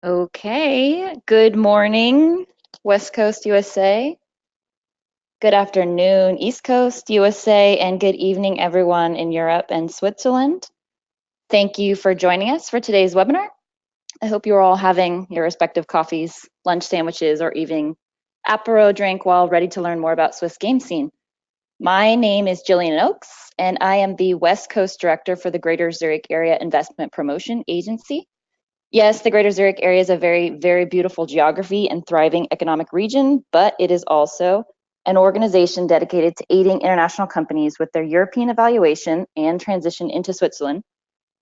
Okay, good morning, West Coast USA. Good afternoon, East Coast USA, and good evening, everyone in Europe and Switzerland. Thank you for joining us for today's webinar. I hope you're all having your respective coffees, lunch sandwiches, or even apéro drink while ready to learn more about Swiss game scene. My name is Jillian Oakes, and I am the West Coast Director for the Greater Zurich Area Investment Promotion Agency. Yes, the Greater Zurich area is a very, very beautiful geography and thriving economic region, but it is also an organization dedicated to aiding international companies with their European evaluation and transition into Switzerland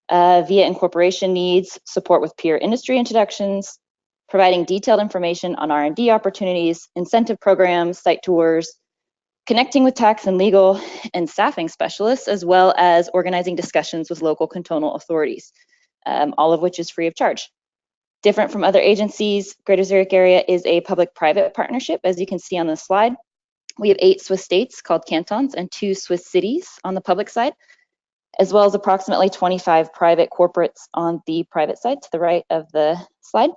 via incorporation needs, support with peer industry introductions, providing detailed information on R&D opportunities, incentive programs, site tours, connecting with tax and legal and staffing specialists, as well as organizing discussions with local cantonal authorities, all of which is free of charge. Different from other agencies, Greater Zurich area is a public-private partnership, as you can see on the slide. We have 8 Swiss states called cantons and 2 Swiss cities on the public side, as well as approximately 25 private corporates on the private side to the right of the slide,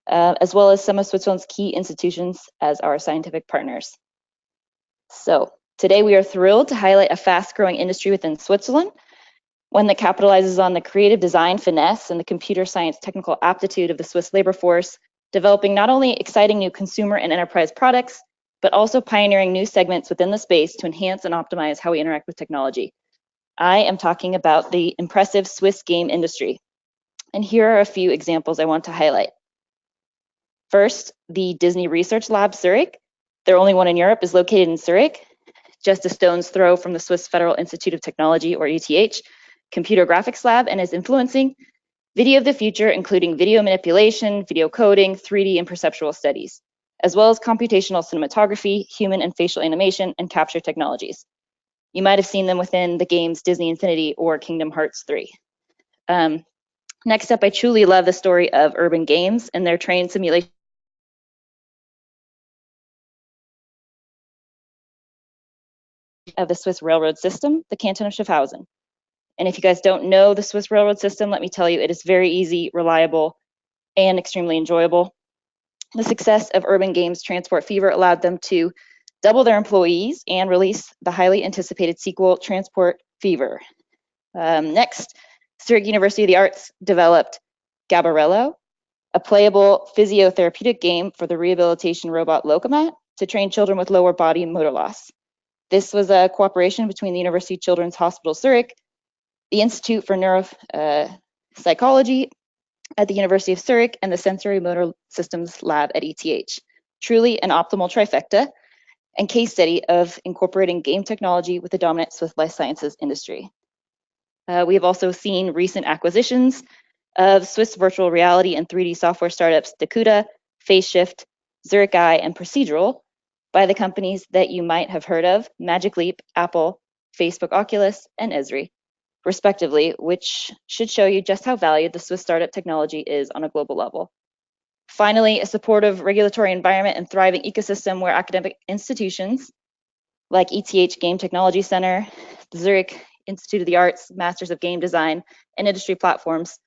as well as some of Switzerland's key institutions as our scientific partners. So today we are thrilled to highlight a fast-growing industry within Switzerland, one that capitalizes on the creative design finesse and the computer science technical aptitude of the Swiss labor force, developing not only exciting new consumer and enterprise products, but also pioneering new segments within the space to enhance and optimize how we interact with technology. I am talking about the impressive Swiss game industry. And here are a few examples I want to highlight. First, the Disney Research Lab Zurich. Their only one in Europe is located in Zurich, just a stone's throw from the Swiss Federal Institute of Technology, or ETH, Computer Graphics Lab, and is influencing video of the future, including video manipulation, video coding, 3D and perceptual studies, as well as computational cinematography, human and facial animation, and capture technologies. You might have seen them within the games Disney Infinity or Kingdom Hearts 3. Next up, I truly love the story of Urban Games and their train simulation of the Swiss railroad system, the canton of Schaffhausen. And if you guys don't know the Swiss railroad system, let me tell you, it is very easy, reliable, and extremely enjoyable. The success of Urban Games Transport Fever allowed them to double their employees and release the highly anticipated sequel, Transport Fever. Next, Zurich University of the Arts developed Gabarello, a playable physiotherapeutic game for the rehabilitation robot Locomat to train children with lower body motor loss. This was a cooperation between the University Children's Hospital Zurich, the Institute for Neuropsychology at the University of Zurich, and the Sensory Motor Systems Lab at ETH. Truly an optimal trifecta and case study of incorporating game technology with the dominant Swiss life sciences industry. We have also seen recent acquisitions of Swiss virtual reality and 3D software startups Dakuda, FaceShift, Zurich Eye, and Procedural by the companies that you might have heard of, Magic Leap, Apple, Facebook Oculus, and Esri, respectively, which should show you just how valued the Swiss startup technology is on a global level. Finally, a supportive regulatory environment and thriving ecosystem where academic institutions like ETH Game Technology Center, the Zurich Institute of the Arts, Masters of Game Design, and industry platforms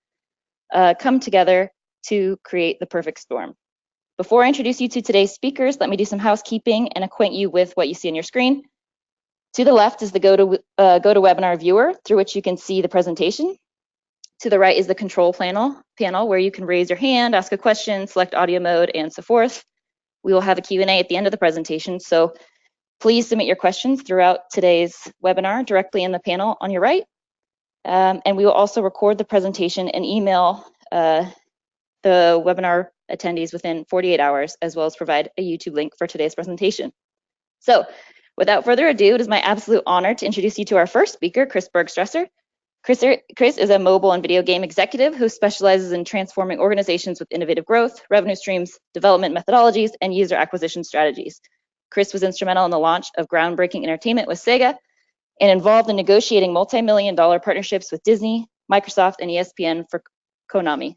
come together to create the perfect storm. Before I introduce you to today's speakers, let me do some housekeeping and acquaint you with what you see on your screen. To the left is the GoToWebinar viewer through which you can see the presentation. To the right is the control panel where you can raise your hand, ask a question, select audio mode, and so forth. We will have a Q&A at the end of the presentation, so please submit your questions throughout today's webinar directly in the panel on your right. And we will also record the presentation and email the webinar attendees within 48 hours, as well as provide a YouTube link for today's presentation. So without further ado, it is my absolute honor to introduce you to our first speaker, Chris Bergstresser. Chris is a mobile and video game executive who specializes in transforming organizations with innovative growth, revenue streams, development methodologies, and user acquisition strategies. Chris was instrumental in the launch of groundbreaking entertainment with Sega and involved in negotiating multi-million-dollar partnerships with Disney, Microsoft, and ESPN for Konami.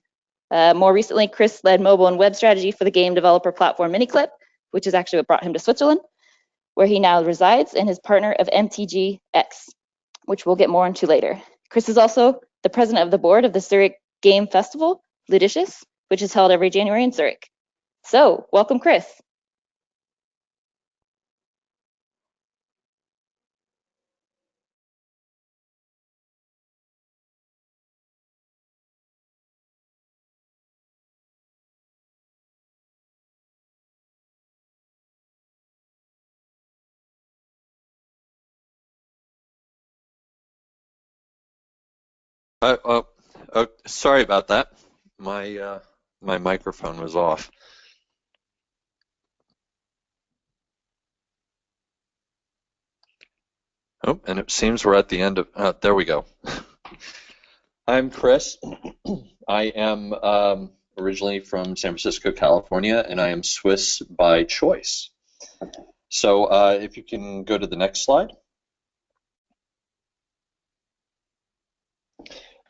More recently, Chris led mobile and web strategy for the game developer platform Miniclip, which is actually what brought him to Switzerland, where he now resides, and his partner of MTGX, which we'll get more into later. Chris is also the president of the board of the Zurich Game Festival, Ludicious, which is held every January in Zurich. So, welcome, Chris. Sorry about that. My microphone was off. Oh, and it seems we're at the end of. There we go. I'm Chris. I am originally from San Francisco, California, and I am Swiss by choice. So if you can go to the next slide.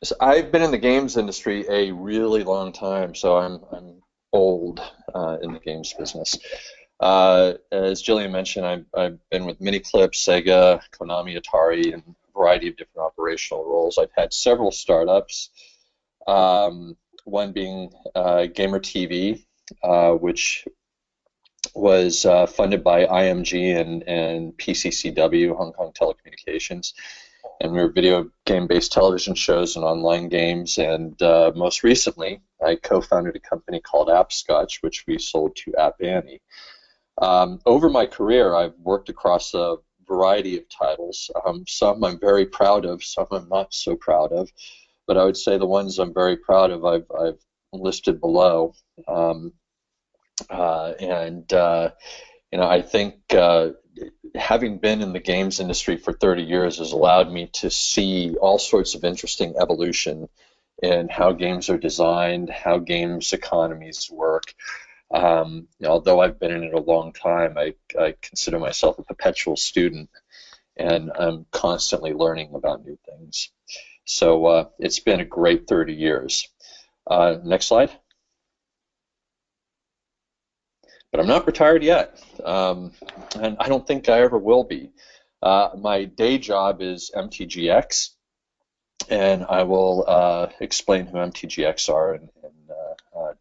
So I've been in the games industry a really long time, so I'm old in the games business. As Jillian mentioned, I've been with Miniclip, Sega, Konami, Atari, and a variety of different operational roles. I've had several startups, one being Gamer TV, which was funded by IMG and PCCW, Hong Kong Telecommunications. And we were video game-based television shows and online games. And most recently, I co-founded a company called Appscotch, which we sold to App Annie. Over my career, I've worked across a variety of titles. Some I'm very proud of, some I'm not so proud of. But I would say the ones I'm very proud of, I've listed below. I think having been in the games industry for 30 years has allowed me to see all sorts of interesting evolution in how games are designed, how games economies work. Although I've been in it a long time, I consider myself a perpetual student, and I'm constantly learning about new things. So it's been a great 30 years. Next slide. But I'm not retired yet, and I don't think I ever will be. My day job is MTGX, and I will explain who MTGX are in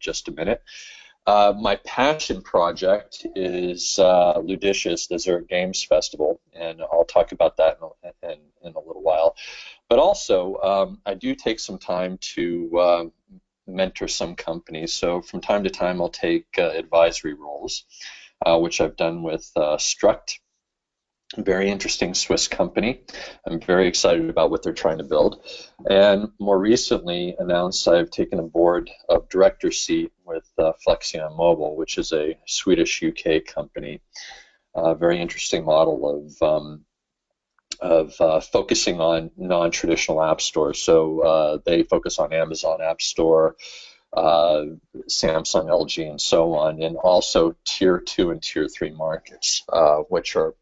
just a minute. My passion project is Ludicious, the Zurich Games Festival, and I'll talk about that in a little while. But also, I do take some time to mentor some companies. So from time to time, I'll take advisory roles, which I've done with Struct, a very interesting Swiss company. I'm very excited about what they're trying to build. And more recently announced I've taken a board of director seat with Flexion Mobile, which is a Swedish UK company. A very interesting model of focusing on non-traditional app stores. So they focus on Amazon App Store, Samsung, LG, and so on, and also tier 2 and tier 3 markets, which are,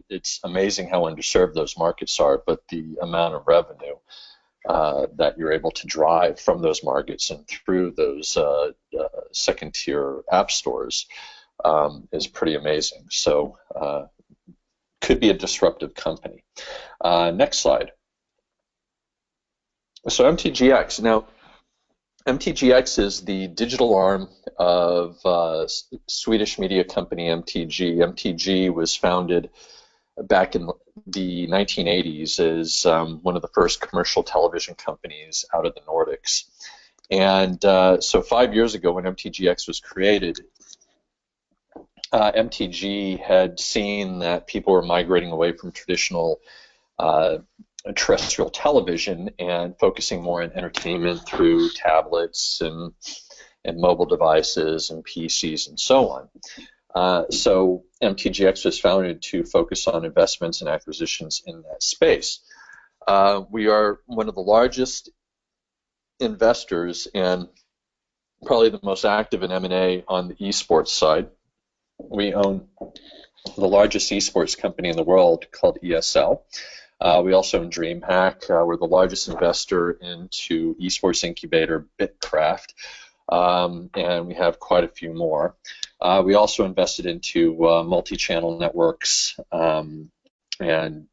it's amazing how underserved those markets are, but the amount of revenue that you're able to drive from those markets and through those second tier app stores is pretty amazing. So could be a disruptive company. Next slide. So MTGX. Now, MTGX is the digital arm of Swedish media company MTG. MTG was founded back in the 1980s as one of the first commercial television companies out of the Nordics. And so 5 years ago when MTGX was created, MTG had seen that people were migrating away from traditional terrestrial television and focusing more on entertainment through tablets and mobile devices and PCs and so on. So MTGX was founded to focus on investments and acquisitions in that space. We are one of the largest investors and probably the most active in M&A on the esports side. We own the largest esports company in the world called ESL. We also own DreamHack. We're the largest investor into esports incubator Bitcraft, and we have quite a few more. We also invested into multi-channel networks And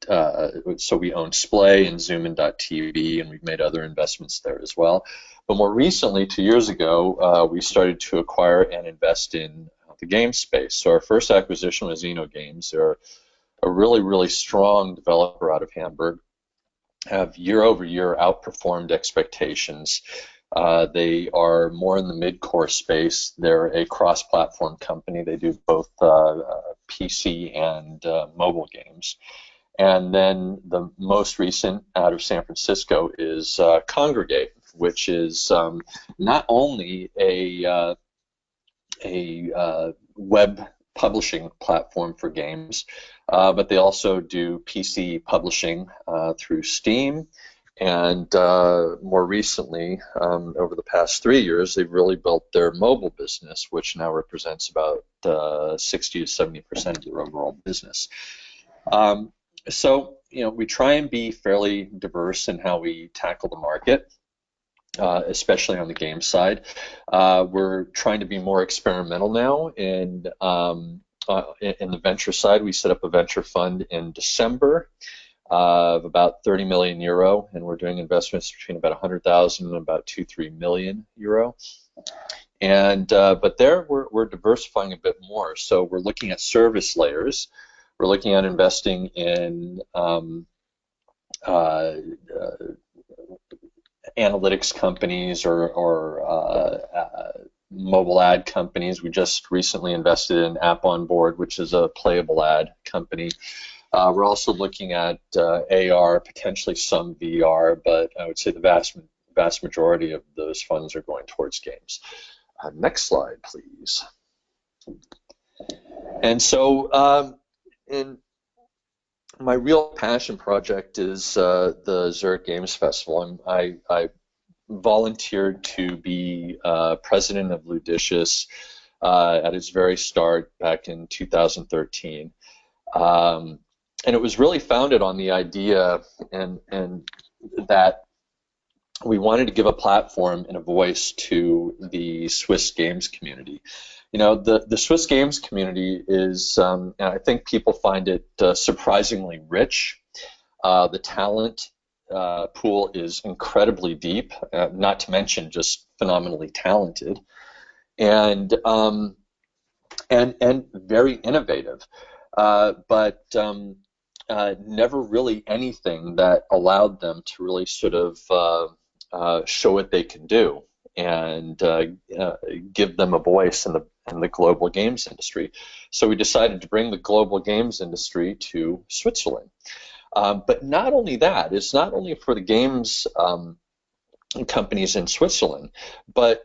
so we own Splay and Zoomin.tv, and we've made other investments there as well. But more recently, 2 years ago, we started to acquire and invest in the game space. So our first acquisition was Eno Games. They're a really, really strong developer out of Hamburg, have year over year outperformed expectations. They are more in the mid-core space. They're a cross-platform company. They do both PC and mobile games. And then the most recent out of San Francisco is Congregate, which is not only a web publishing platform for games, but they also do PC publishing through Steam. And more recently, over the past 3 years, they've really built their mobile business, which now represents about 60 to 70% of their overall business. So, we try and be fairly diverse in how we tackle the market. Especially on the game side. We're trying to be more experimental now, and in the venture side, we set up a venture fund in December of about 30 million euro, and we're doing investments between about 100,000 and about 2-3 million euro. And but there we're diversifying a bit more. So we're looking at service layers. We're looking at investing in analytics companies or mobile ad companies. We just recently invested in App on Board, which is a playable ad company. We're also looking at AR, potentially some VR, but I would say the vast majority of those funds are going towards games. Next slide, please. And so in my real passion project is the Zurich Games Festival. I volunteered to be president of Ludicious at its very start back in 2013. And it was really founded on the idea and that we wanted to give a platform and a voice to the Swiss games community. The Swiss games community is, and I think people find it surprisingly rich. The talent pool is incredibly deep, not to mention just phenomenally talented, and very innovative. But never really anything that allowed them to really sort of show what they can do and give them a voice in the global games industry. So we decided to bring the global games industry to Switzerland. But not only that, it's not only for the games companies in Switzerland, but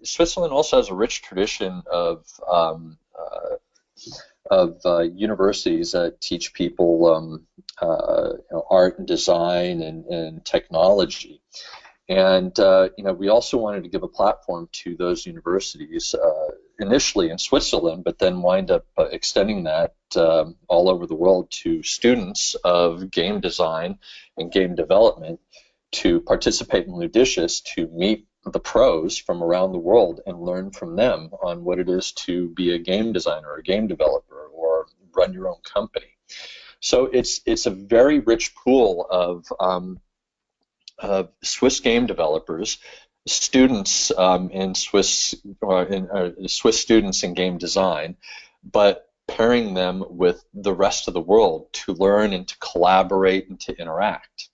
Switzerland also has a rich tradition of universities that teach people art and design and technology. And we also wanted to give a platform to those universities initially in Switzerland, but then wind up extending that all over the world to students of game design and game development to participate in Ludicious, to meet the pros from around the world and learn from them on what it is to be a game designer or a game developer or run your own company. So it's a very rich pool of Swiss game developers, students in Swiss students in game design, but pairing them with the rest of the world to learn and to collaborate and to interact.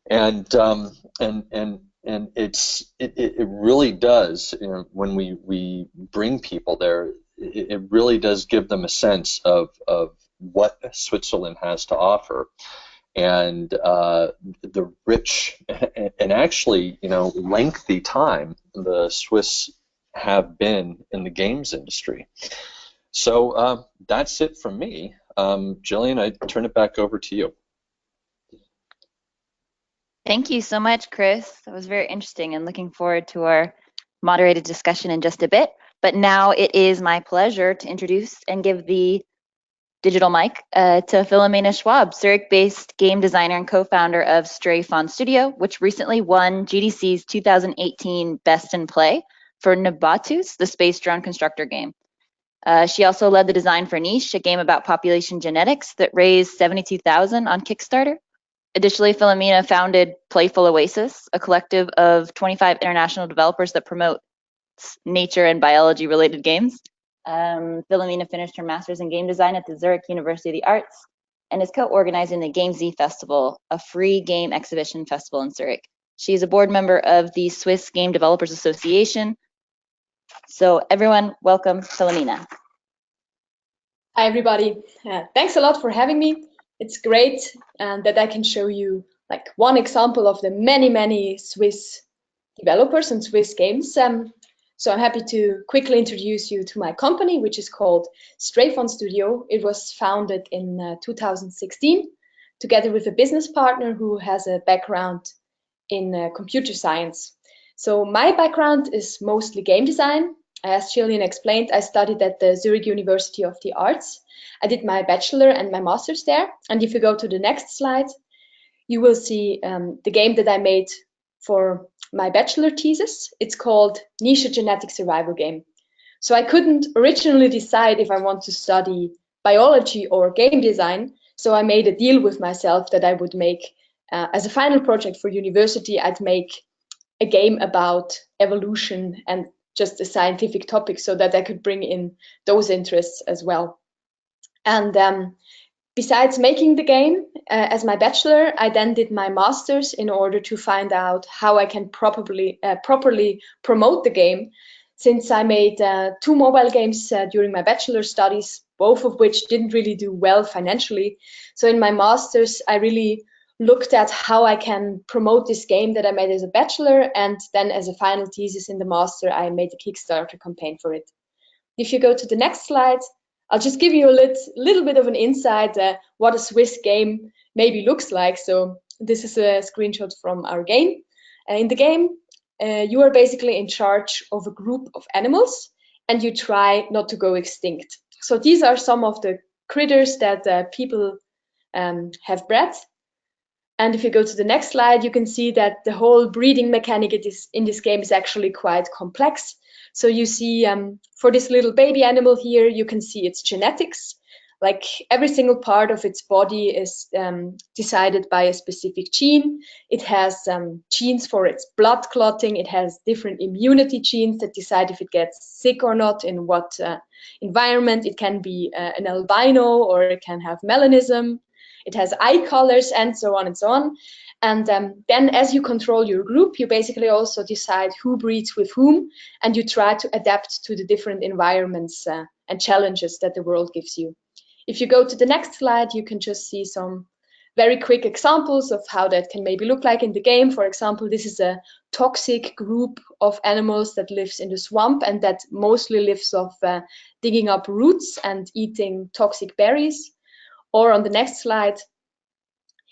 And it really does, when we bring people there, it really does give them a sense of what Switzerland has to offer. And the rich and actually, lengthy time the Swiss have been in the games industry. So that's it from me. Jillian, I turn it back over to you. Thank you so much, Chris. That was very interesting, and looking forward to our moderated discussion in just a bit. But now it is my pleasure to introduce and give the digital mic to Philomena Schwab, Zurich-based game designer and co-founder of Stray Fawn Studio, which recently won GDC's 2018 Best in Play for Nabatus, the space drone constructor game. She also led the design for Niche, a game about population genetics that raised $72,000 on Kickstarter. Additionally, Philomena founded Playful Oasis, a collective of 25 international developers that promote nature and biology-related games. Philomena finished her master's in game design at the Zurich University of the Arts and is co-organizing the GameZ Festival, a free game exhibition festival in Zurich. She is a board member of the Swiss Game Developers Association. So everyone, welcome Philomena. Hi everybody, thanks a lot for having me. It's great that I can show you like one example of the many Swiss developers and Swiss games. So I'm happy to quickly introduce you to my company, which is called Strayfon Studio. It was founded in 2016 together with a business partner who has a background in computer science. So my background is mostly game design. As Gillian explained, I studied at the Zurich University of the Arts. I did my bachelor and my master's there. And if you go to the next slide, you will see the game that I made for my bachelor thesis. It's called Niche Genetic Survival Game. So I couldn't originally decide if I want to study biology or game design. So I made a deal with myself that I would make, as a final project for university, I'd make a game about evolution and just a scientific topic so that I could bring in those interests as well. And besides making the game as my bachelor, I then did my master's in order to find out how I can properly promote the game, since I made 2 mobile games during my bachelor studies, both of which didn't really do well financially. So in my master's, I really looked at how I can promote this game that I made as a bachelor, and then as a final thesis in the master, I made a Kickstarter campaign for it. If you go to the next slide, I'll just give you a little bit of an insight what a Swiss game maybe looks like. So this is a screenshot from our game. In the game, you are basically in charge of a group of animals and you try not to go extinct. So these are some of the critters that people have bred. And if you go to the next slide, you can see that the whole breeding mechanic in this game is actually quite complex. So you see for this little baby animal here, you can see its genetics. Like every single part of its body is decided by a specific gene. It has genes for its blood clotting. It has different immunity genes that decide if it gets sick or not, in what environment. It can be an albino, or it can have melanism. It has eye colors, and so on and so on. And then as you control your group, you basically also decide who breeds with whom, and you try to adapt to the different environments and challenges that the world gives you. If you go to the next slide, you can just see some very quick examples of how that can maybe look like in the game. For example, this is a toxic group of animals that lives in the swamp and that mostly lives off digging up roots and eating toxic berries. Or on the next slide,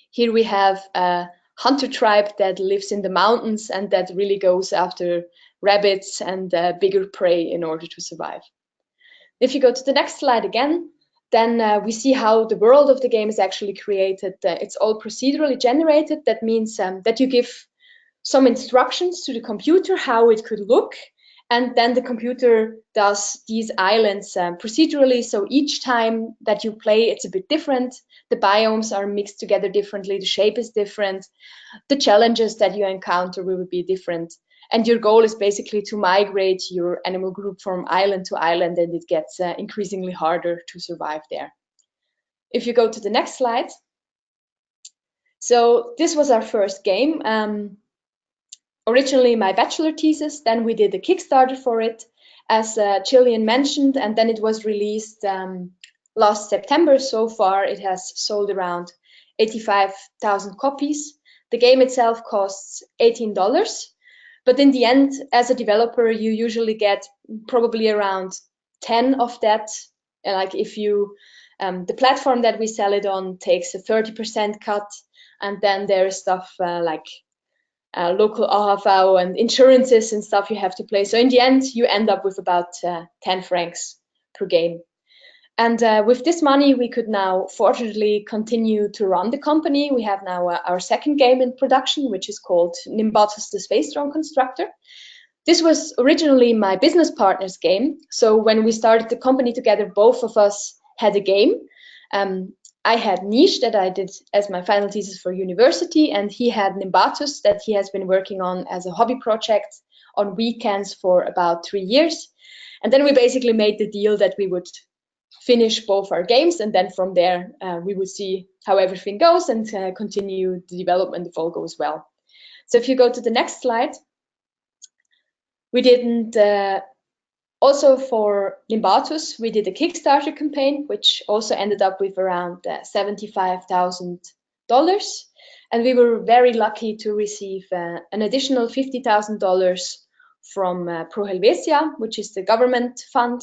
here we have a hunter tribe that lives in the mountains and that really goes after rabbits and bigger prey in order to survive. If you go to the next slide again, then we see how the world of the game is actually created. It's all procedurally generated. That means that you give some instructions to the computer how it could look, and then the computer does these islands procedurally. So each time that you play, it's a bit different. The biomes are mixed together differently. The shape is different. The challenges that you encounter will be different. And your goal is basically to migrate your animal group from island to island, and it gets increasingly harder to survive there. If you go to the next slide. So this was our first game. Originally my bachelor thesis, then we did a Kickstarter for it, as Gillian mentioned, and then it was released last September. So far it has sold around 85,000 copies. The game itself costs $18. But in the end, as a developer, you usually get probably around 10 of that. Like if you, the platform that we sell it on takes a 30% cut, and then there is stuff like local AHV and insurances and stuff you have to pay. So in the end, you end up with about 10 francs per game. And with this money, we could now fortunately continue to run the company. We have now our second game in production, which is called Nimbatus the Space Drone Constructor. This was originally my business partner's game. So when we started the company together, both of us had a game. I had Niche that I did as my final thesis for university, and he had Nimbatus that he has been working on as a hobby project on weekends for about 3 years. And then we basically made the deal that we would finish both our games, and then from there we would see how everything goes and continue the development if all goes well. So if you go to the next slide, we didn't also for Nimbatus, we did a Kickstarter campaign, which also ended up with around $75,000. And we were very lucky to receive an additional $50,000 from Pro Helvetia, which is the government fund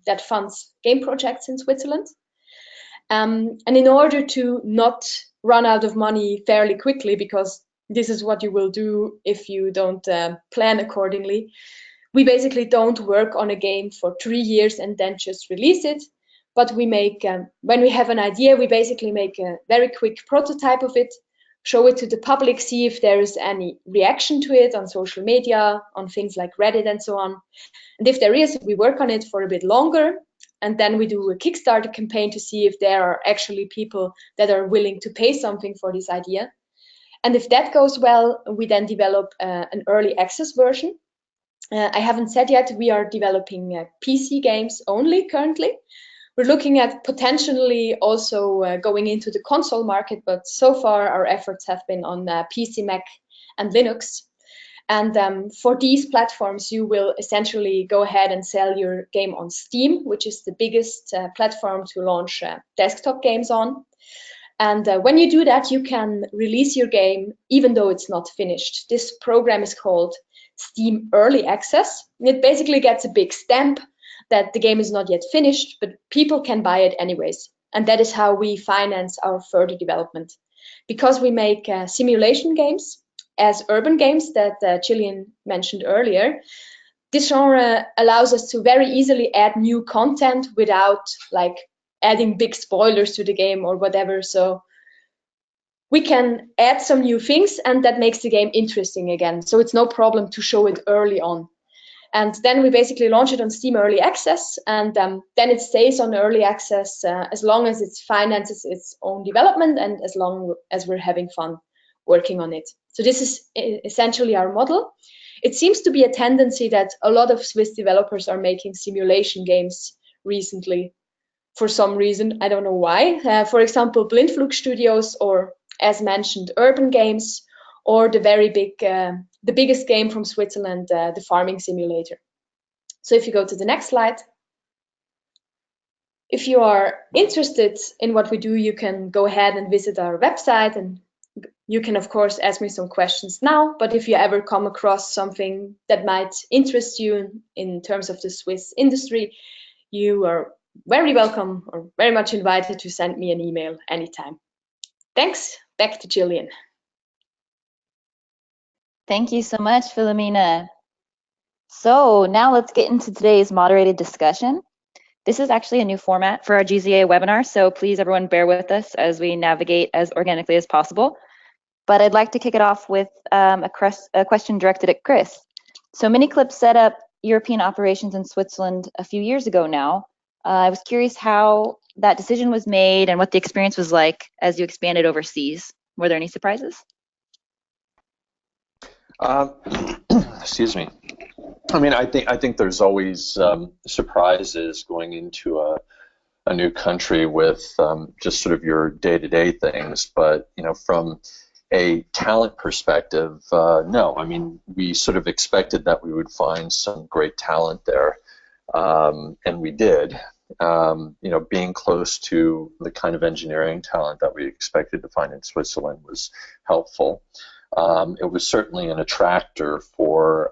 that funds game projects in Switzerland. And in order to not run out of money fairly quickly, because this is what you will do if you don't plan accordingly, we basically don't work on a game for 3 years and then just release it. But we make, when we have an idea, we basically make a very quick prototype of it, show it to the public, see if there is any reaction to it on social media, on things like Reddit and so on. And if there is, we work on it for a bit longer. And then we do a Kickstarter campaign to see if there are actually people that are willing to pay something for this idea. And if that goes well, we then develop an early access version. I haven't said yet, we are developing PC games only currently. We're looking at potentially also going into the console market, but so far our efforts have been on PC, Mac, and Linux. And for these platforms, you will essentially go ahead and sell your game on Steam, which is the biggest platform to launch desktop games on. And when you do that, you can release your game even though it's not finished. This program is called Steam Early Access. It basically gets a big stamp that the game is not yet finished, but people can buy it anyways. And that is how we finance our further development. Because we make simulation games as urban games that Gillian mentioned earlier, this genre allows us to very easily add new content without like adding big spoilers to the game or whatever. So we can add some new things and that makes the game interesting again. So it's no problem to show it early on. And then we basically launch it on Steam Early Access, and then it stays on Early Access as long as it finances its own development and as long as we're having fun working on it. So this is essentially our model. It seems to be a tendency that a lot of Swiss developers are making simulation games recently for some reason. I don't know why. For example, Blindflug Studios, or as mentioned, Urban Games, or the very big, the biggest game from Switzerland, the Farming Simulator. So if you go to the next slide, if you are interested in what we do, you can go ahead and visit our website, and you can of course ask me some questions now, but if you ever come across something that might interest you in terms of the Swiss industry, you are very welcome or very much invited to send me an email anytime. Thanks, back to Gillian. Thank you so much, Philomena. So now let's get into today's moderated discussion. This is actually a new format for our GZA webinar, so please everyone bear with us as we navigate as organically as possible. But I'd like to kick it off with a question directed at Chris. So Miniclip set up European operations in Switzerland a few years ago now. I was curious how that decision was made and what the experience was like as you expanded overseas. Were there any surprises? Excuse me. I mean, I think there's always surprises going into a new country with just sort of your day-to-day things. But you know, from a talent perspective, no. I mean, we sort of expected that we would find some great talent there, and we did. You know, being close to the kind of engineering talent that we expected to find in Switzerland was helpful. It was certainly an attractor for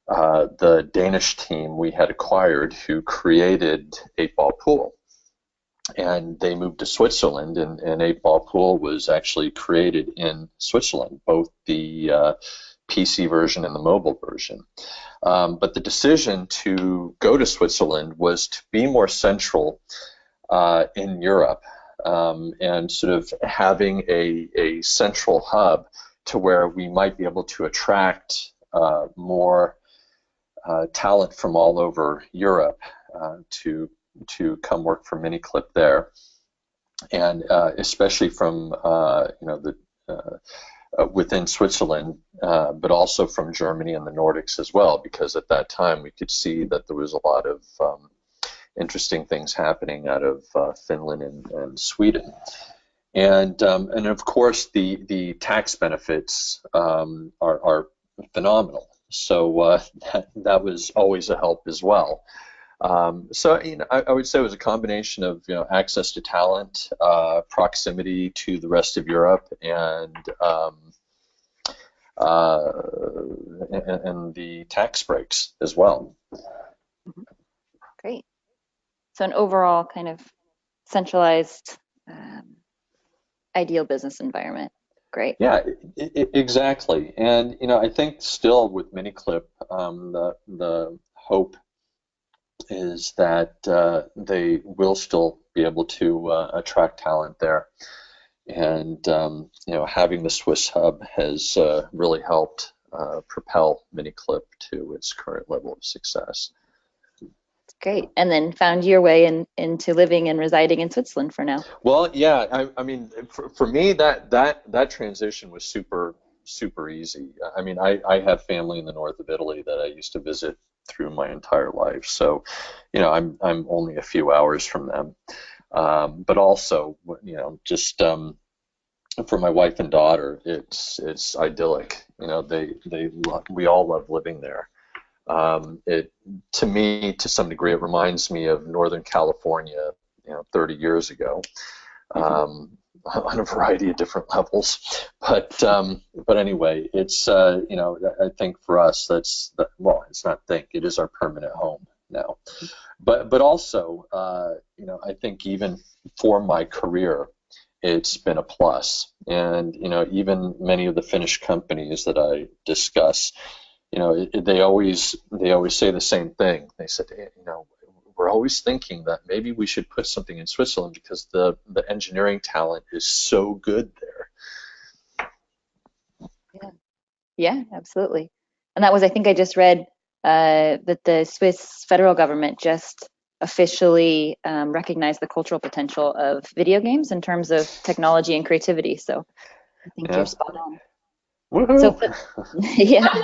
the Danish team we had acquired, who created 8-Ball Pool. And they moved to Switzerland, and 8-Ball Pool was actually created in Switzerland, both the PC version and the mobile version. But the decision to go to Switzerland was to be more central in Europe, and sort of having a central hub to where we might be able to attract more talent from all over Europe to come work for Miniclip there, and especially from within Switzerland, but also from Germany and the Nordics as well, because at that time we could see that there was a lot of interesting things happening out of Finland and Sweden. And of course the tax benefits are phenomenal. So that was always a help as well. So I would say it was a combination of access to talent, proximity to the rest of Europe, and the tax breaks as well. Great. So an overall kind of centralized, ideal business environment. Great. Yeah, exactly. And I think still with Miniclip, the hope is that they will still be able to attract talent there. And having the Swiss hub has really helped propel Miniclip to its current level of success. Great. And then found your way into living and residing in Switzerland for now. Well, yeah, I mean, for me, that transition was super easy. I mean, I have family in the north of Italy that I used to visit through my entire life, so I'm only a few hours from them. But also, just for my wife and daughter, it's idyllic. We all love living there. To me, to some degree, it reminds me of Northern California, 30 years ago, on a variety of different levels. But anyway, it's I think for us it's not it is our permanent home now. But also, I think even for my career, it's been a plus. And even many of the Finnish companies that I discuss, they always say the same thing. They said, we're always thinking that maybe we should put something in Switzerland because the engineering talent is so good there. Yeah, absolutely. And that was, I think I just read that the Swiss federal government just officially recognized the cultural potential of video games in terms of technology and creativity. So I think you're spot on. Woohoo! So, yeah.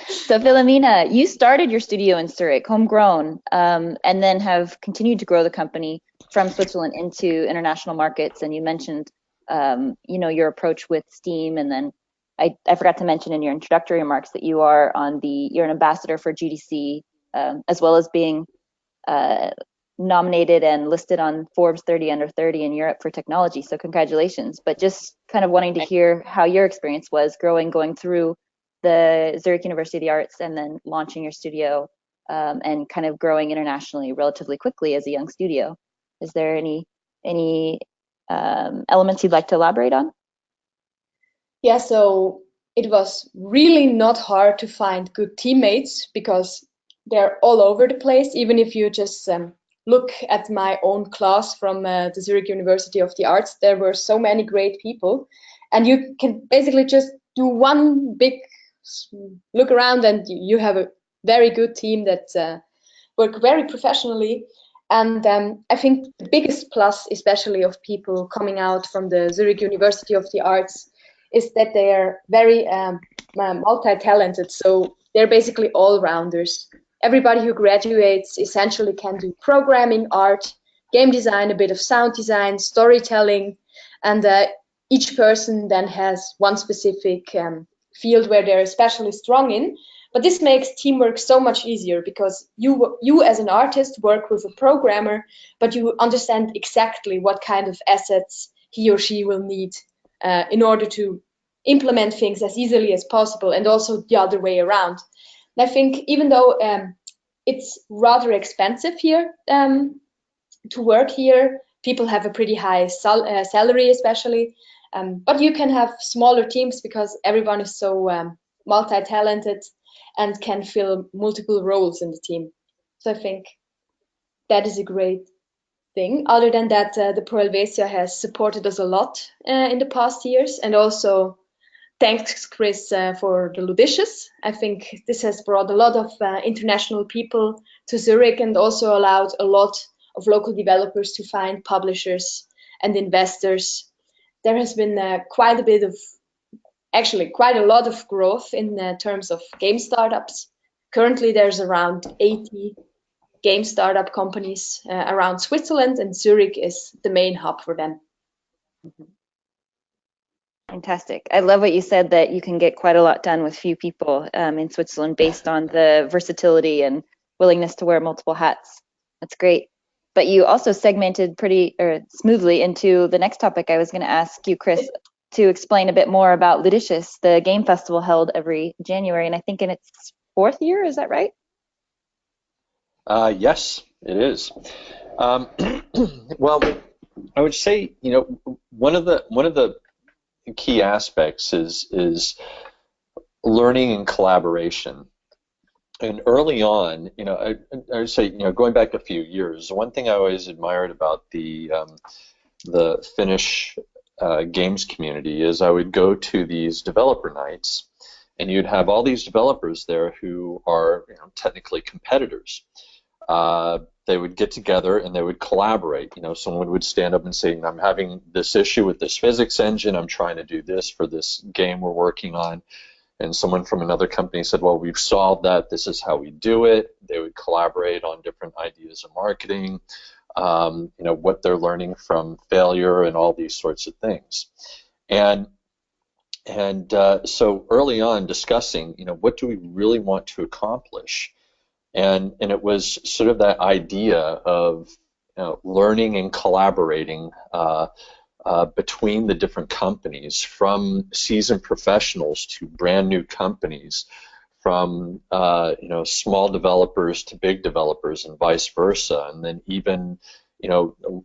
So Philomena, you started your studio in Zurich, homegrown, and then have continued to grow the company from Switzerland into international markets. And you mentioned, your approach with Steam, and then I forgot to mention in your introductory remarks that you're an ambassador for GDC, as well as being nominated and listed on Forbes 30 Under 30 in Europe for technology. So congratulations. But just kind of wanting to hear how your experience was going through the Zurich University of the Arts and then launching your studio and kind of growing internationally relatively quickly as a young studio. Is there any elements you'd like to elaborate on? Yeah, so it was really not hard to find good teammates because they're all over the place. Even if you just look at my own class from the Zurich University of the Arts, there were so many great people. And you can basically just do one big look around and you have a very good team that work very professionally. And I think the biggest plus, especially of people coming out from the Zurich University of the Arts, is that they are very multi-talented. So they're basically all-rounders. Everybody who graduates essentially can do programming, art, game design, a bit of sound design, storytelling, and each person then has one specific field where they're especially strong in. But this makes teamwork so much easier because you as an artist work with a programmer, but you understand exactly what kind of assets he or she will need in order to implement things as easily as possible, and also the other way around. And I think even though it's rather expensive here to work here, people have a pretty high salary especially, but you can have smaller teams because everyone is so multi-talented and can fill multiple roles in the team. So I think that is a great thing. Other than that, the Pro Helvetia has supported us a lot in the past years, and also thanks, Chris, for the Ludicious. I think this has brought a lot of international people to Zurich and also allowed a lot of local developers to find publishers and investors. There has been quite a lot of growth in terms of game startups. Currently, there's around 80 game startup companies around Switzerland, and Zurich is the main hub for them. Fantastic. I love what you said, that you can get quite a lot done with few people in Switzerland based on the versatility and willingness to wear multiple hats. That's great. But you also segmented pretty smoothly into the next topic I was going to ask you, Chris, to explain a bit more about Ludicious, the game festival held every January, and I think in its 4th year, is that right? Yes, it is. Well, I would say, one of the key aspects is learning and collaboration. And early on, I would say, going back a few years, one thing I always admired about the Finnish games community is I would go to these developer nights, and you'd have all these developers there who are technically competitors. They would get together and they would collaborate. Someone would stand up and say, I'm having this issue with this physics engine. I'm trying to do this for this game we're working on. And someone from another company said, well, we've solved that. This is how we do it. They would collaborate on different ideas of marketing, what they're learning from failure and all these sorts of things. And so early on discussing, what do we really want to accomplish? And it was sort of that idea of learning and collaborating between the different companies, from seasoned professionals to brand new companies, from small developers to big developers, and vice versa, and then even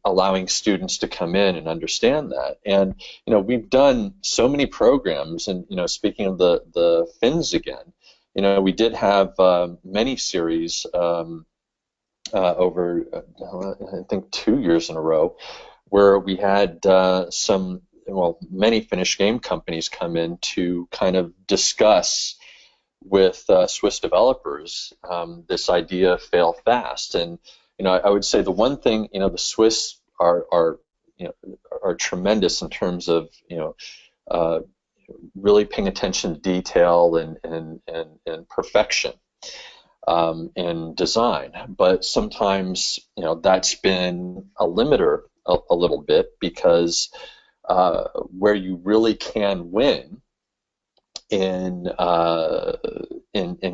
allowing students to come in and understand that. And we've done so many programs, and speaking of the Finns again. We did have many series over, I think, 2 years in a row, where we had many Finnish game companies come in to kind of discuss with Swiss developers this idea of fail fast. And I would say the one thing, the Swiss are tremendous in terms of really paying attention to detail and perfection in design. But sometimes, that's been a limiter a little bit, because where you really can win in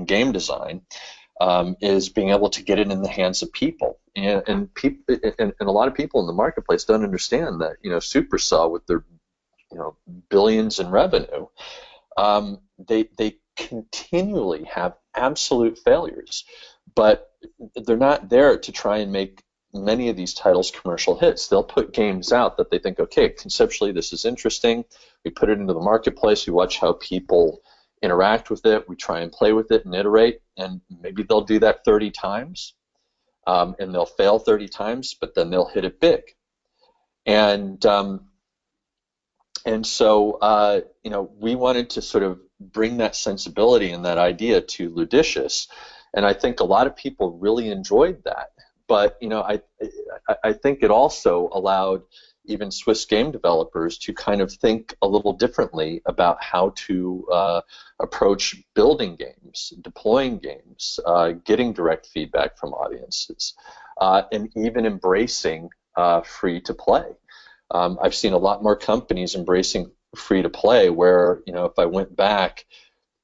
game design is being able to get it in the hands of people. And a lot of people in the marketplace don't understand that, Supercell, with their billions in revenue, they continually have absolute failures, but they're not there to try and make many of these titles commercial hits. They'll put games out that they think, okay, conceptually this is interesting, we put it into the marketplace, we watch how people interact with it, we try and play with it and iterate, and maybe they'll do that 30 times, and they'll fail 30 times, but then they'll hit it big. And so, we wanted to sort of bring that sensibility and that idea to Ludicious, and I think a lot of people really enjoyed that. But I think it also allowed even Swiss game developers to kind of think a little differently about how to approach building games, deploying games, getting direct feedback from audiences, and even embracing free-to-play. I've seen a lot more companies embracing free-to-play, where, if I went back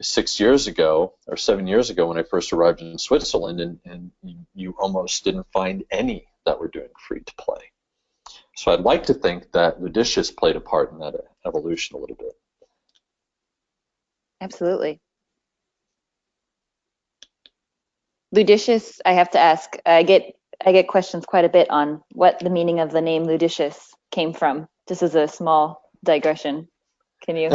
6 years ago or 7 years ago when I first arrived in Switzerland, and you almost didn't find any that were doing free-to-play. So I'd like to think that Ludicious played a part in that evolution a little bit. Absolutely. Ludicious, I have to ask, I get questions quite a bit on what the meaning of the name Ludicious came from. Just as a small digression, can you?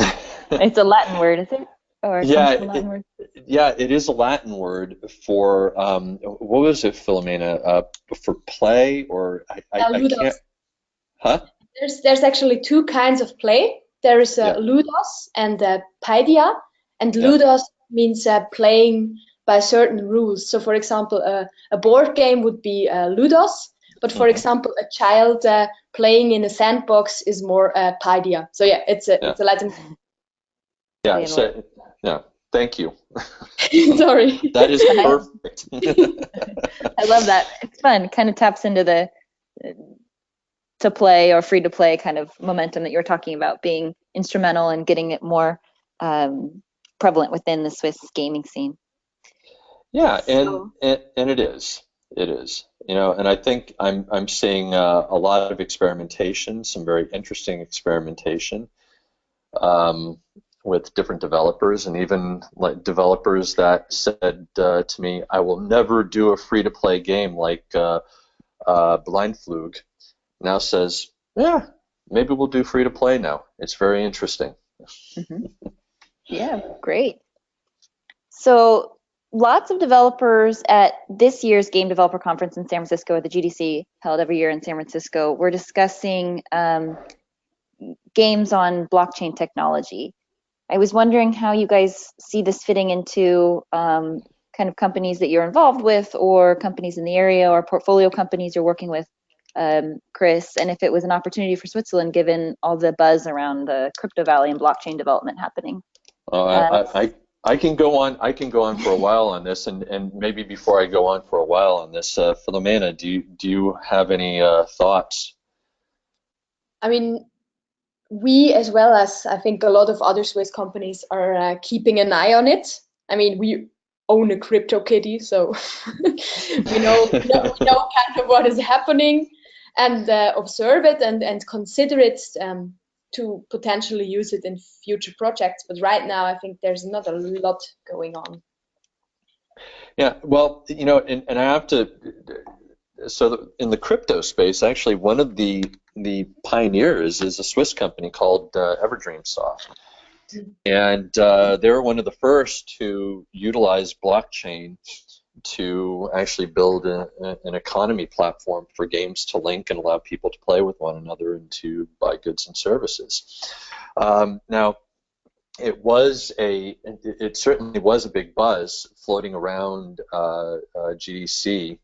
It's a Latin word, is it? Or yeah, it is a Latin word for what was it, Philomena? For play, or I can't. Huh? There's actually two kinds of play. there is Yeah. Ludos and Paideia, and Yeah. Ludos means playing by certain rules. So, for example, a board game would be Ludos, but for example, a child playing in a sandbox is more Paideia. So yeah, it's Yeah. a Latin. Yeah. So, yeah. Thank you. Sorry. That is perfect. I love that. It's fun. It kind of taps into the to play or free to play kind of momentum that you're talking about, being instrumental in getting it more prevalent within the Swiss gaming scene. Yeah, So, and it is. It is. You know, and I think I'm seeing a lot of experimentation, some very interesting experimentation with different developers, and even like developers that said to me, "I will never do a free-to-play game like Blindflug." Now says, "Yeah, maybe we'll do free-to-play now." It's very interesting. yeah, great. So lots of developers at this year's Game Developer Conference in San Francisco, at the GDC held every year in San Francisco, we're discussing games on blockchain technology. I was wondering how you guys see this fitting into kind of companies that you're involved with, or companies in the area, or portfolio companies you're working with, Chris, and if it was an opportunity for Switzerland given all the buzz around the crypto valley and blockchain development happening. I can go on. I can go on for a while on this, and maybe before I go on for a while on this, Philomena, do you have any thoughts? I mean, we, as well as I think a lot of other Swiss companies, are keeping an eye on it. I mean, we own a crypto kitty, so we know kind of what is happening, and observe it and consider it to potentially use it in future projects. But right now, I think there's not a lot going on. Yeah, well, you know, and I have to. So in the crypto space, actually, one of the pioneers is a Swiss company called Everdreamsoft, and they were one of the first to utilize blockchain to actually build an economy platform for games to link and allow people to play with one another and to buy goods and services. Now, it certainly was a big buzz floating around GDC,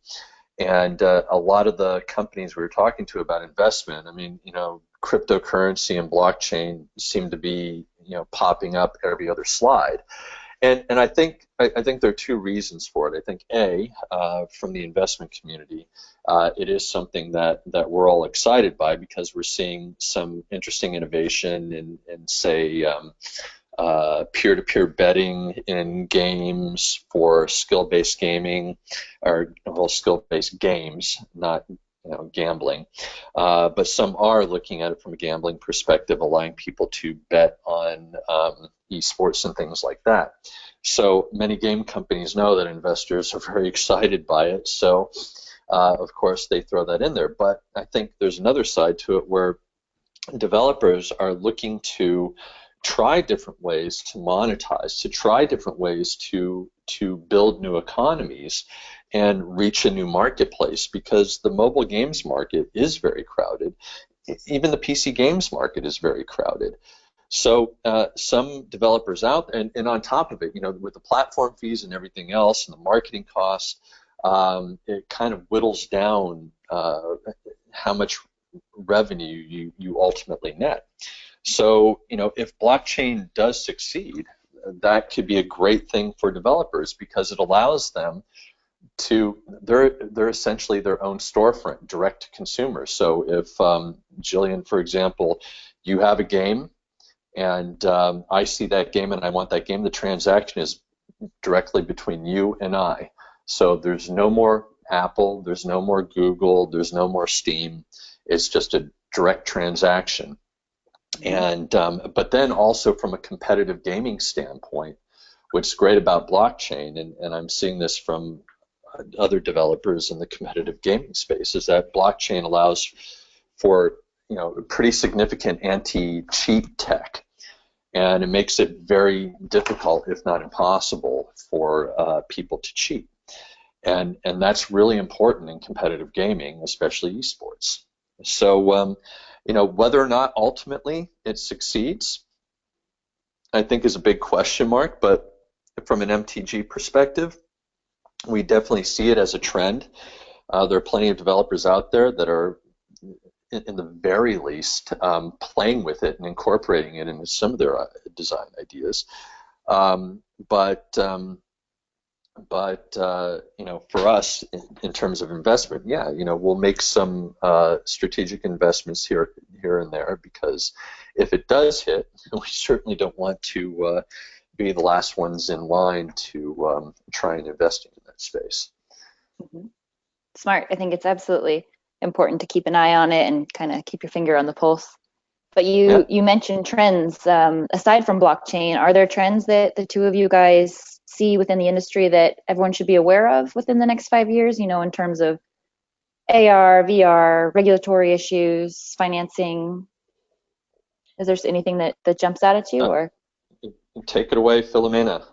and a lot of the companies we were talking to about investment. I mean, you know, cryptocurrency and blockchain seem to be, you know, popping up every other slide. And I think there are two reasons for it. I think from the investment community, it is something that we're all excited by, because we're seeing some interesting innovation in say peer-to-peer betting in games for skill-based gaming, or well, skill-based games, not gambling. But some are looking at it from a gambling perspective, allowing people to bet on esports and things like that. So many game companies know that investors are very excited by it. So of course they throw that in there. But I think there's another side to it where developers are looking to try different ways to monetize, to try different ways to build new economies and reach a new marketplace, because the mobile games market is very crowded. Even the PC games market is very crowded. So some developers out, and on top of it, you know, with the platform fees and everything else and the marketing costs, it kind of whittles down how much revenue you ultimately net. So, you know, if blockchain does succeed, that could be a great thing for developers, because it allows them to, they're essentially their own storefront, direct to consumers. So if Jillian, for example, you have a game and I see that game and I want that game, the transaction is directly between you and I. So there's no more Apple, there's no more Google, there's no more Steam. It's just a direct transaction. And but then also from a competitive gaming standpoint, what's great about blockchain, and I'm seeing this from other developers in the competitive gaming space, is that blockchain allows for, you know, pretty significant anti-cheat tech, and it makes it very difficult, if not impossible, for people to cheat, and that's really important in competitive gaming, especially esports. So, whether or not ultimately it succeeds, I think is a big question mark. But from an MTG perspective, we definitely see it as a trend. There are plenty of developers out there that are, in the very least, playing with it and incorporating it into some of their design ideas. Um, but um, but for us, in terms of investment, yeah, we'll make some strategic investments here and there, because if it does hit, we certainly don't want to be the last ones in line to try and invest in that space. Mhm. Smart. I think it's absolutely important to keep an eye on it and kind of keep your finger on the pulse. But Yeah. you mentioned trends. Aside from blockchain, are there trends that the two of you guys see within the industry that everyone should be aware of within the next 5 years, in terms of AR, VR, regulatory issues, financing? Is there anything that jumps out at you, Uh, or? Take it away, Philomena.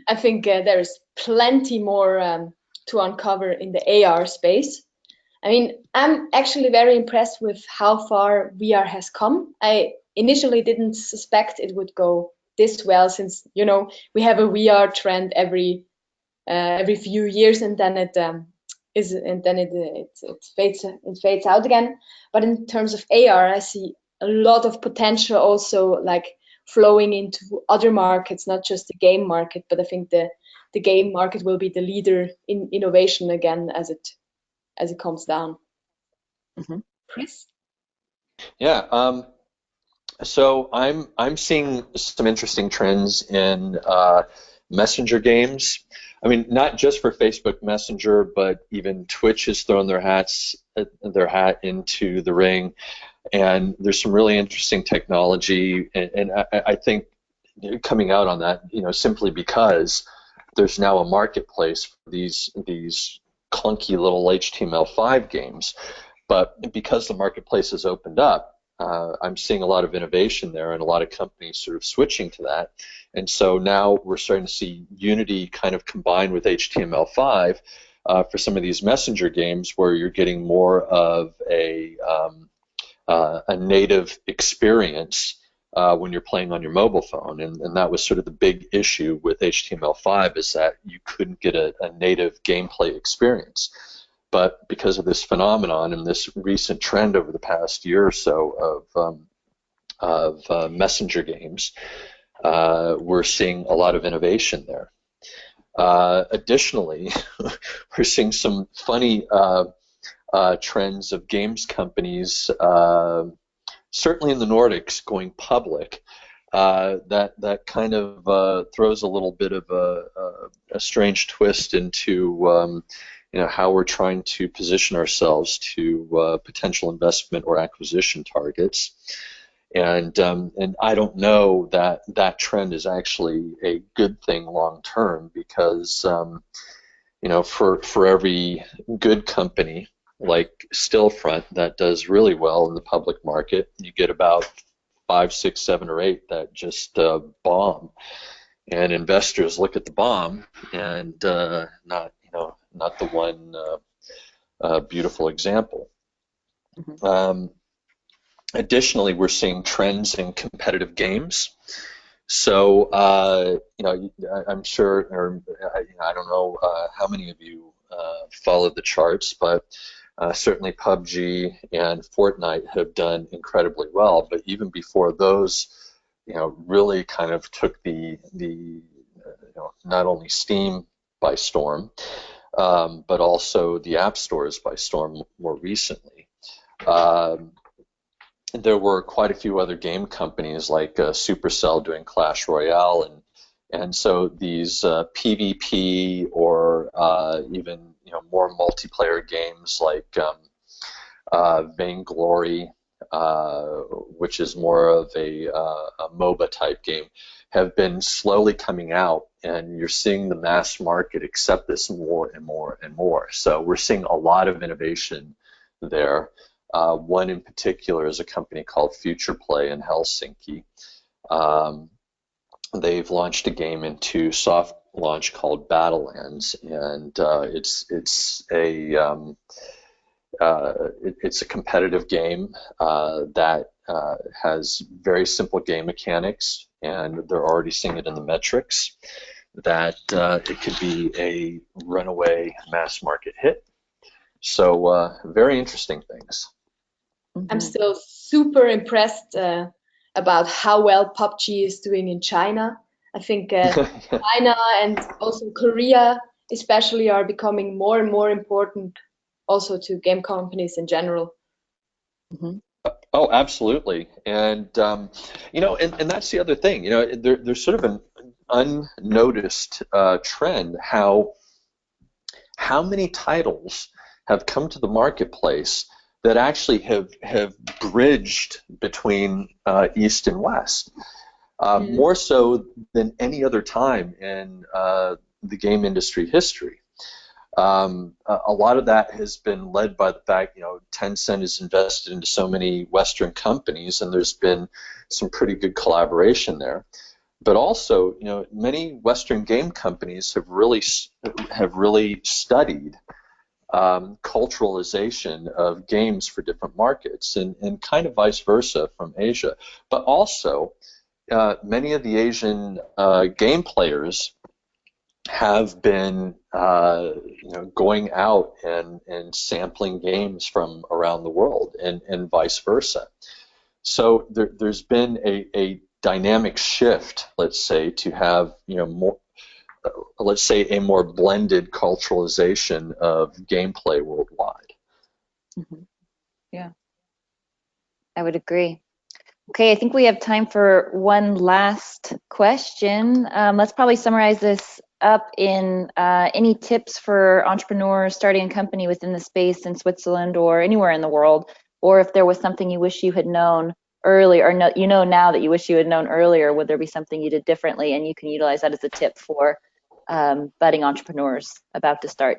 I think there is plenty more to uncover in the AR space. I mean, I'm actually very impressed with how far VR has come. I initially didn't suspect it would go this well, since we have a VR trend every few years, and then it fades out again. But in terms of AR, I see a lot of potential also, like flowing into other markets, not just the game market. But I think the game market will be the leader in innovation again as it comes down. Mhm. Chris? Yeah. So I'm seeing some interesting trends in messenger games. I mean, not just for Facebook Messenger, but even Twitch has thrown their hat into the ring, and there's some really interesting technology, and I think coming out on that, simply because there's now a marketplace for these clunky little HTML5 games. But because the marketplace has opened up, I'm seeing a lot of innovation there and a lot of companies sort of switching to that. And so now we're starting to see Unity kind of combined with HTML5 for some of these messenger games, where you're getting more of a native experience when you're playing on your mobile phone. And that was sort of the big issue with HTML5, is that you couldn't get a native gameplay experience. But because of this phenomenon and this recent trend over the past year or so of messenger games, we're seeing a lot of innovation there. Additionally, we're seeing some funny trends of games companies, certainly in the Nordics, going public. That kind of throws a little bit of a strange twist into how we're trying to position ourselves to potential investment or acquisition targets. And I don't know that that trend is actually a good thing long term, because for every good company like Stillfront that does really well in the public market, you get about 5, 6, 7, or 8 that just bomb, and investors look at the bomb and not the one beautiful example. Mhm. Additionally, we're seeing trends in competitive games. So, I'm sure, or I don't know how many of you followed the charts, but certainly PUBG and Fortnite have done incredibly well. But even before those, really kind of took the not only Steam by storm, but also the app stores by storm more recently. Um, there were quite a few other game companies like Supercell doing Clash Royale, and so these PvP or even more multiplayer games like Vainglory, which is more of a MOBA type game, have been slowly coming out, and you're seeing the mass market accept this more and more and more. So we're seeing a lot of innovation there. One in particular is a company called Future Play in Helsinki. Um, they've launched a game into soft launch called Battlelands, and it's It's a competitive game that has very simple game mechanics, and they're already seeing it in the metrics that it could be a runaway mass market hit. So very interesting things. I'm still super impressed about how well PUBG is doing in China. I think China and also Korea especially are becoming more and more important also to game companies in general. Oh, absolutely. And and that's the other thing. There's sort of an unnoticed trend how many titles have come to the marketplace that actually have bridged between East and West, more so than any other time in the game industry history. A lot of that has been led by the fact, Tencent is invested into so many Western companies, and there's been some pretty good collaboration there. But also, many Western game companies have really studied culturalization of games for different markets, and kind of vice versa from Asia. But also, many of the Asian game players have been going out and sampling games from around the world, and vice versa. So there's been a dynamic shift, let's say, to have more, let's say, a more blended culturalization of gameplay worldwide. Yeah, I would agree. Okay, I think we have time for one last question. Let's probably summarize this up in any tips for entrepreneurs starting a company within the space in Switzerland or anywhere in the world, or if there was something you wish you had known earlier, or now that you wish you had known earlier, would there be something you did differently, and you can utilize that as a tip for budding entrepreneurs about to start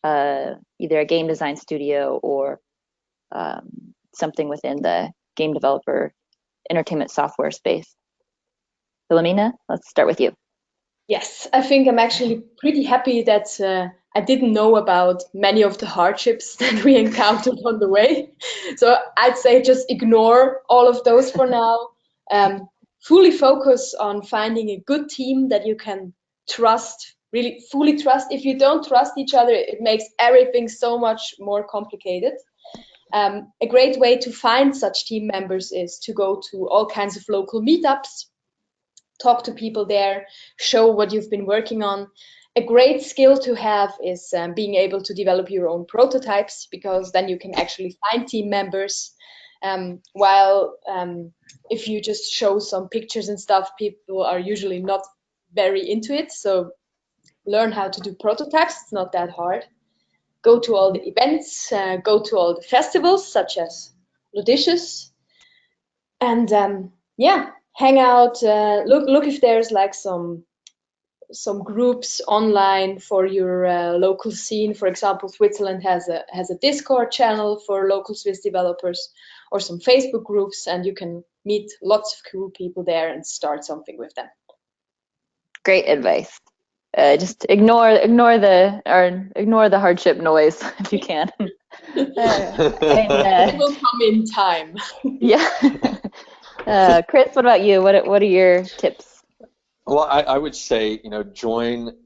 either a game design studio or something within the game developer entertainment software space. Philomena, let's start with you. Yes, I think I'm actually pretty happy that I didn't know about many of the hardships that we encountered on the way. So I'd say just ignore all of those for now. Fully focus on finding a good team that you can trust, really fully trust. If you don't trust each other, it makes everything so much more complicated. A great way to find such team members is to go to all kinds of local meetups, talk to people there, show what you've been working on. A great skill to have is being able to develop your own prototypes, because then you can actually find team members. While if you just show some pictures and stuff, people are usually not very into it. So learn how to do prototypes. It's not that hard. Go to all the events, go to all the festivals such as Ludicious, and hang out. Look if there's like some groups online for your local scene. For example, Switzerland has a Discord channel for local Swiss developers, or some Facebook groups, and you can meet lots of cool people there and start something with them. Great advice. Just ignore the hardship noise if you can. It will come in time. Yeah. Chris, what about you? What are your tips? Well, I would say, join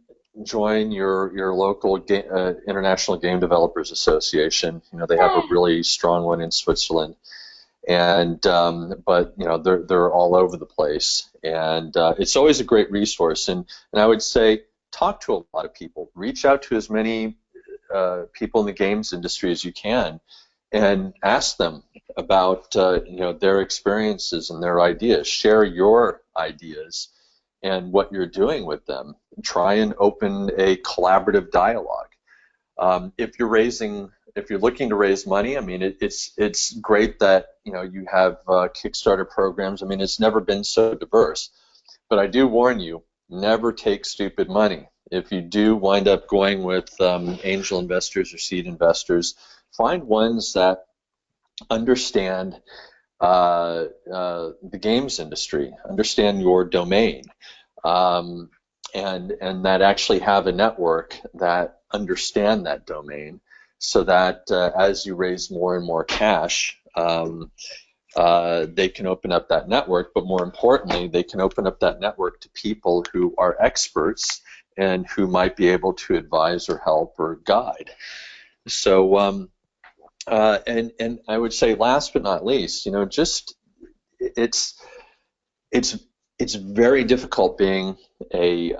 your local International Game Developers Association. They have a really strong one in Switzerland, and but they're all over the place, and it's always a great resource. And I would say, talk to a lot of people, reach out to as many people in the games industry as you can, and ask them about their experiences and their ideas. Share your ideas and what you're doing with them. Try and open a collaborative dialogue. If you're looking to raise money, I mean, it's great that you have Kickstarter programs. I mean, it's never been so diverse. But I do warn you, never take stupid money. If you do wind up going with angel investors or seed investors, find ones that understand the games industry, understand your domain, and that actually have a network that understand that domain, so that as you raise more and more cash, they can open up that network, but more importantly, they can open up that network to people who are experts and who might be able to advise or help or guide. So, and I would say, last but not least, you know, just it's very difficult being a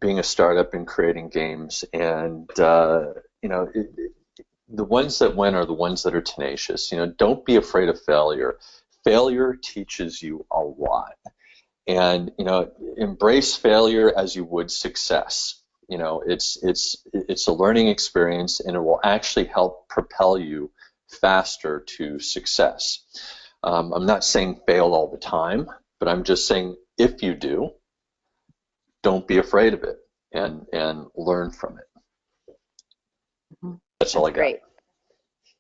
being a startup and creating games, and you know, the ones that win are the ones that are tenacious. You know, don't be afraid of failure. Failure teaches you a lot, and you know, embrace failure as you would success. You know, it's a learning experience, and it will actually help propel you faster to success. I'm not saying fail all the time, but I'm just saying if you do, don't be afraid of it, and learn from it. That's all I got. Great.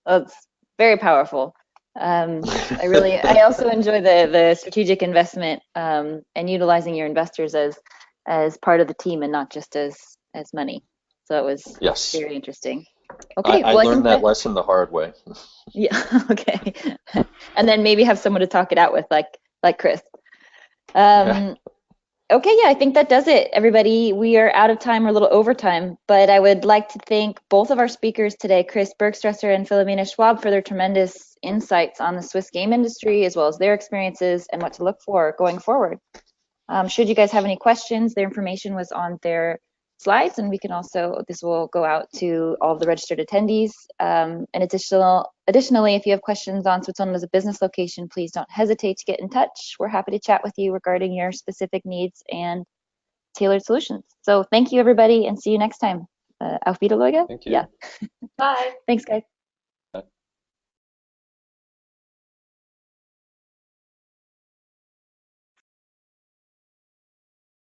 That's very powerful. I also enjoy the strategic investment and utilizing your investors as part of the team and not just as money. So it was very interesting. Okay, I learned that lesson the hard way. Yeah. Okay. And then maybe have someone to talk it out with, like Chris. Okay, yeah, I think that does it, everybody. We are out of time, or a little over time, but I would like to thank both of our speakers today, Chris Bergstresser and Philomena Schwab, for their tremendous insights on the Swiss game industry, as well as their experiences and what to look for going forward. Should you guys have any questions, their information was on their slides, and we can also, this will go out to all of the registered attendees. And additionally, if you have questions on Switzerland as a business location, please don't hesitate to get in touch. We're happy to chat with you regarding your specific needs and tailored solutions. So thank you, everybody, and see you next time. Auf Wiedersehen. Thank you. Yeah. Bye. Thanks, guys.